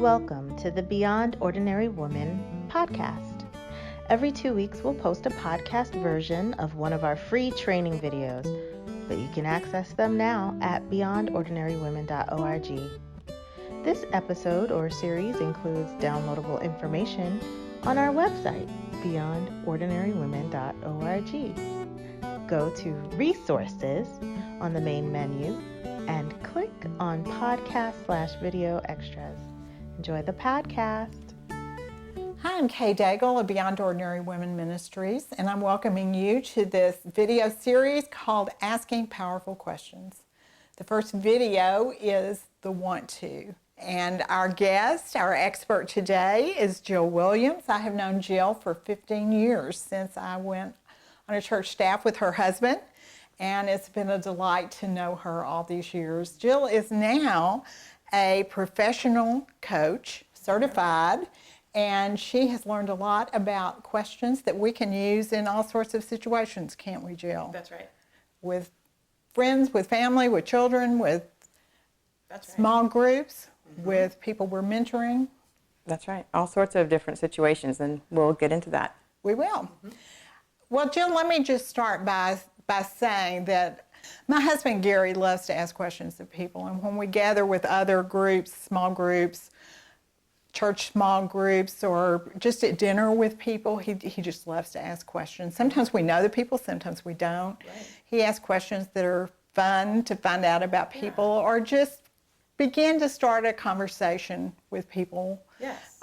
Welcome to the Beyond Ordinary Woman podcast. Every 2 weeks, we'll post a podcast version of one of our free training videos, but you can access them now at beyondordinarywomen.org. This episode or series includes downloadable information on our website, beyondordinarywomen.org. Go to Resources on the main menu and click on Podcast/Video Extras. Enjoy the podcast. Hi, I'm Kay Daigle of Beyond Ordinary Women Ministries, and I'm welcoming you to this video series called Asking Powerful Questions. The first video is the want to, and our guest, our expert today is Jill Williams. I have known Jill for 15 years since I went on a church staff with her husband, and it's been a delight to know her all these years. Jill is now a professional coach, certified, and she has learned a lot about questions that we can use in all sorts of situations, can't we, Jill? That's right. With friends, with family, with children, with small groups, with people we're mentoring. That's right. All sorts of different situations, and we'll get into that. We will. Well, Jill, let me just start by saying that my husband, Gary, loves to ask questions of people, and when we gather with other groups, small groups, church small groups, or just at dinner with people, he just loves to ask questions. Sometimes we know the people, sometimes we don't. Right. He asks questions that are fun to find out about people, or just begin to start a conversation with people. Yes.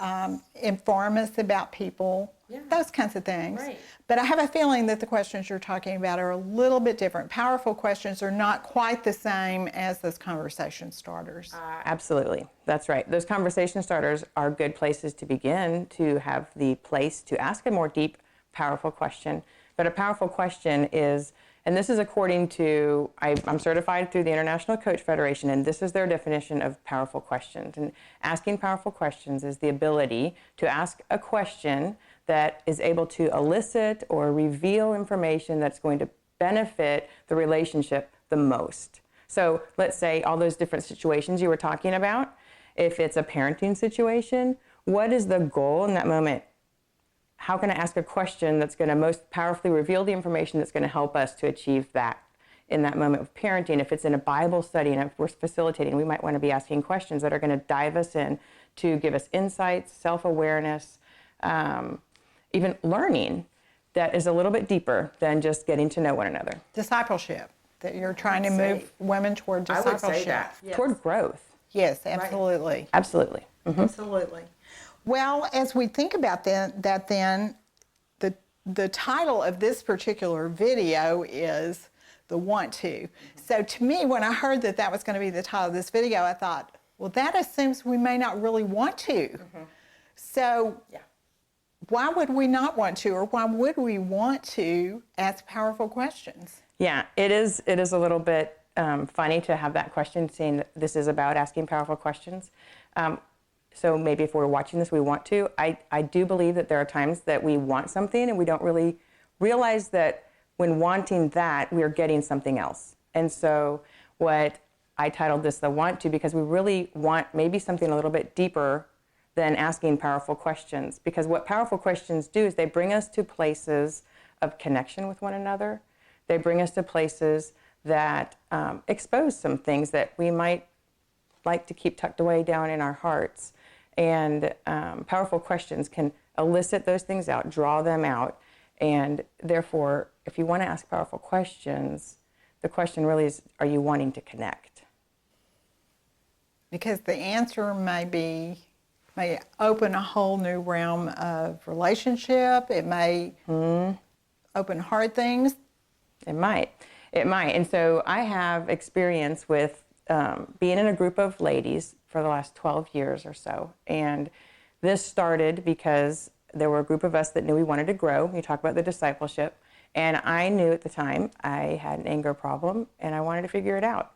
Inform us about people, those kinds of things. Right. But I have a feeling that the questions you're talking about are a little bit different. Powerful questions are not quite the same as those conversation starters. Absolutely. That's right. Those conversation starters are good places to begin, to have the place to ask a more deep, powerful question. But a powerful question is, and this is according to, I'm certified through the International Coach Federation, and this is their definition of powerful questions. And asking powerful questions is the ability to ask a question that is able to elicit or reveal information that's going to benefit the relationship the most. So let's say all those different situations you were talking about. If it's a parenting situation, what is the goal in that moment? How can I ask a question that's going to most powerfully reveal the information that's going to help us to achieve that in that moment of parenting? If it's in a Bible study and if we're facilitating, we might want to be asking questions that are going to dive us in to give us insights, self-awareness, even learning that is a little bit deeper than just getting to know one another. Discipleship, that you're trying to move women toward discipleship. I would say that. Yes. Toward growth. Yes, absolutely. Right. Absolutely. Mm-hmm. Absolutely. Well, as we think about that, the title of this particular video is the want to. So to me, when I heard that was going to be the title of this video, I thought, well, that assumes we may not really want to. So why would we not want to, or why would we want to ask powerful questions? Yeah, it is a little bit funny to have that question, saying that this is about asking powerful questions. So maybe if we're watching this, we want to. I do believe that there are times that we want something and we don't really realize that when wanting that, we are getting something else. And so what I titled this the want to, because we really want maybe something a little bit deeper than asking powerful questions. Because what powerful questions do is they bring us to places of connection with one another. They bring us to places that expose some things that we might like to keep tucked away down in our hearts. And powerful questions can elicit those things out, draw them out. And therefore, if you want to ask powerful questions, the question really is, are you wanting to connect? Because the answer may open a whole new realm of relationship. It may open hard things. It might. And so I have experience with being in a group of ladies for the last 12 years or so. And this started because there were a group of us that knew we wanted to grow. You talk about the discipleship. And I knew at the time I had an anger problem and I wanted to figure it out.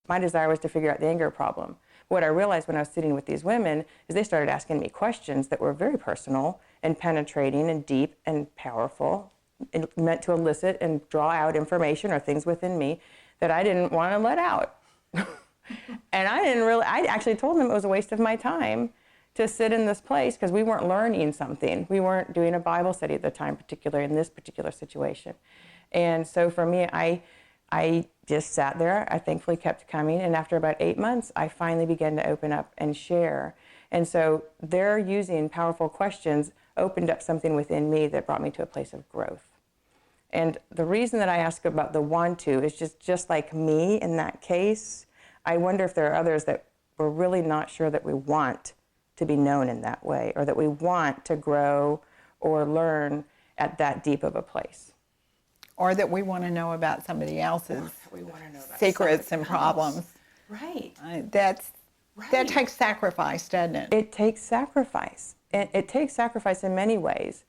My desire was to figure out the anger problem. What I realized when I was sitting with these women is they started asking me questions that were very personal and penetrating and deep and powerful, and meant to elicit and draw out information or things within me that I didn't want to let out. And I actually told them it was a waste of my time to sit in this place because we weren't learning something. We weren't doing a Bible study at the time, particularly in this particular situation. And so for me, I just sat there. I thankfully kept coming. And after about 8 months, I finally began to open up and share. And so their using powerful questions opened up something within me that brought me to a place of growth. And the reason that I ask about the want to is just like me in that case. I wonder if there are others that we're really not sure that we want to be known in that way, or that we want to grow or learn at that deep of a place. Or that we want to know about somebody else's secrets and problems. Right. That takes sacrifice, doesn't it? It takes sacrifice. And it takes sacrifice in many ways,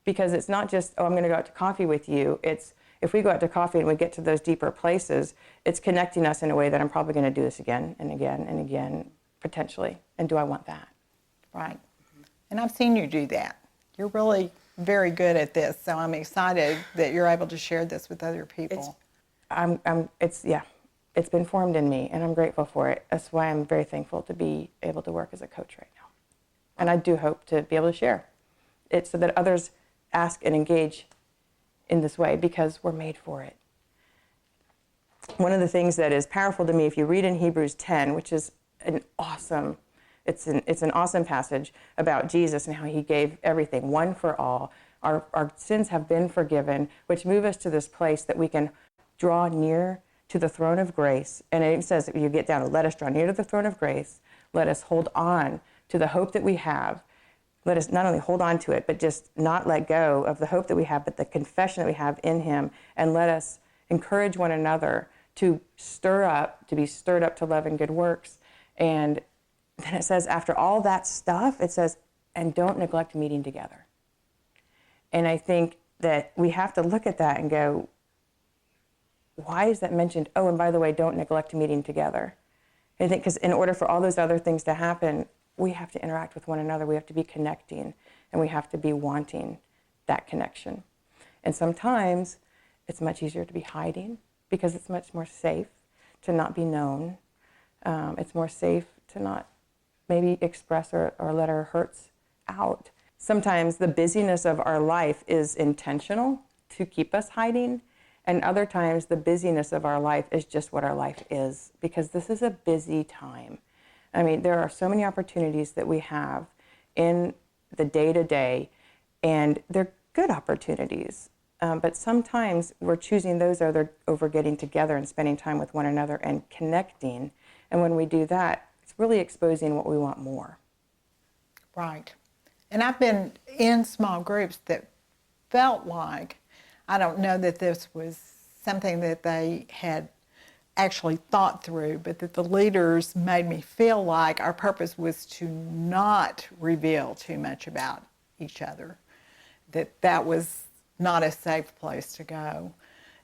because it's not just, oh, I'm going to go out to coffee with you. It's, if we go out to coffee and we get to those deeper places, it's connecting us in a way that I'm probably going to do this again and again and again, potentially. And do I want that? Right. And I've seen you do that. You're really very good at this, so I'm excited that you're able to share this with other people. It's been formed in me, and I'm grateful for it. That's why I'm very thankful to be able to work as a coach right now. And I do hope to be able to share it so that others ask and engage in this way, because we're made for it. One of the things that is powerful to me, if you read in Hebrews 10, which is an awesome passage about Jesus and how he gave everything, one for all. Our sins have been forgiven, which move us to this place that we can draw near to the throne of grace. And it says, if you get down, let us draw near to the throne of grace. Let us hold on to the hope that we have. Let us not only hold on to it, but just not let go of the hope that we have, but the confession that we have in him. And let us encourage one another to be stirred up to love and good works. And then it says, after all that stuff, it says, and don't neglect meeting together. And I think that we have to look at that and go, why is that mentioned? Oh, and by the way, don't neglect meeting together. I think because in order for all those other things to happen, we have to interact with one another. We have to be connecting, and we have to be wanting that connection. And sometimes it's much easier to be hiding because it's much more safe to not be known. It's more safe to not maybe express or let our hurts out. Sometimes the busyness of our life is intentional to keep us hiding, and other times the busyness of our life is just what our life is, because this is a busy time. I mean, there are so many opportunities that we have in the day-to-day, and they're good opportunities. But sometimes we're choosing those over getting together and spending time with one another and connecting. And when we do that, it's really exposing what we want more. Right. And I've been in small groups that felt like, I don't know that this was something that they had actually thought through, but that the leaders made me feel like our purpose was to not reveal too much about each other, that was not a safe place to go.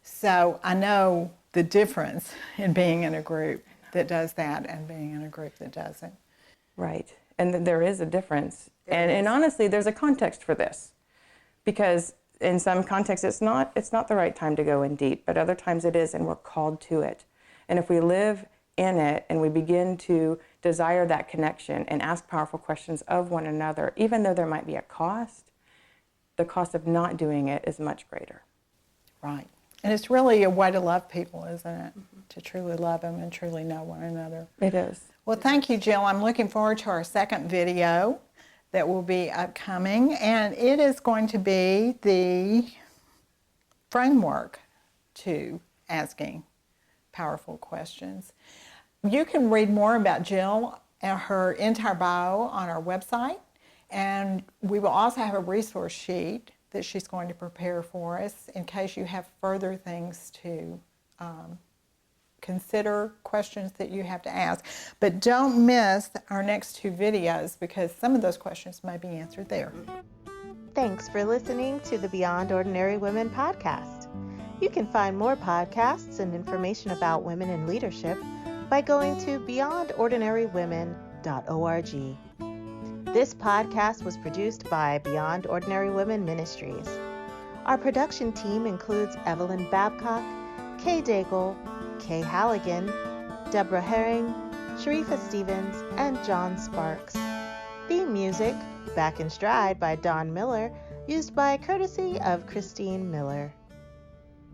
So I know the difference in being in a group that does that and being in a group that doesn't. Right. And there is a difference. And honestly, there's a context for this, because in some contexts it's not the right time to go in deep, but other times it is, and we're called to it. And if we live in it and we begin to desire that connection and ask powerful questions of one another, even though there might be a cost, the cost of not doing it is much greater. Right. And it's really a way to love people, isn't it? Mm-hmm. To truly love them and truly know one another. It is. Well, thank you, Jill. I'm looking forward to our second video that will be upcoming, and it is going to be the framework to asking powerful questions. You can read more about Jill and her entire bio on our website, and we will also have a resource sheet that she's going to prepare for us in case you have further things to consider, questions that you have to ask. But don't miss our next two videos, because some of those questions may be answered there. Thanks for listening to the Beyond Ordinary Women podcast. You can find more podcasts and information about women in leadership by going to beyondordinarywomen.org. This podcast was produced by Beyond Ordinary Women Ministries. Our production team includes Evelyn Babcock, Kay Daigle, Kay Halligan, Deborah Herring, Sharifa Stevens, and John Sparks. Theme music, Back in Stride by Don Miller, used by courtesy of Christine Miller.